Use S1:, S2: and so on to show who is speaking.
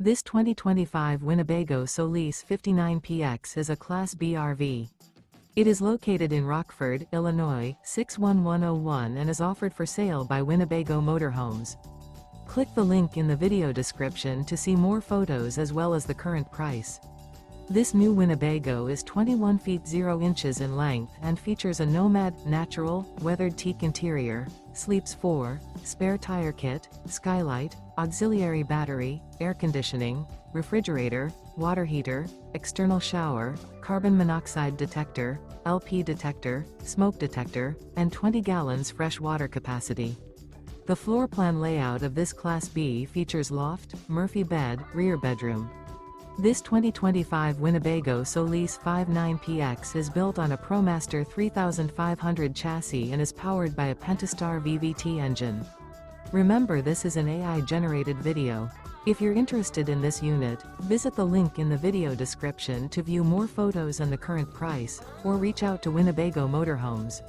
S1: This 2025 Winnebago Solis 59PX is a Class B RV. It is located in Rockford, Illinois, 61101 and is offered for sale by Winnebago Motorhomes. Click the link in the video description to see more photos as well as the current price. This new Winnebago is 21 feet 0 inches in length and features a Nomad, natural, weathered teak interior, sleeps 4, spare tire kit, skylight, auxiliary battery, air conditioning, refrigerator, water heater, external shower, carbon monoxide detector, LP detector, smoke detector, and 20 gallons fresh water capacity. The floor plan layout of this Class B features loft, Murphy bed, rear bedroom. This 2025 Winnebago Solis 59PX is built on a ProMaster 3500 chassis and is powered by a Pentastar VVT engine. Remember, this is an AI-generated video. If you're interested in this unit, visit the link in the video description to view more photos and the current price, or reach out to Winnebago Motorhomes.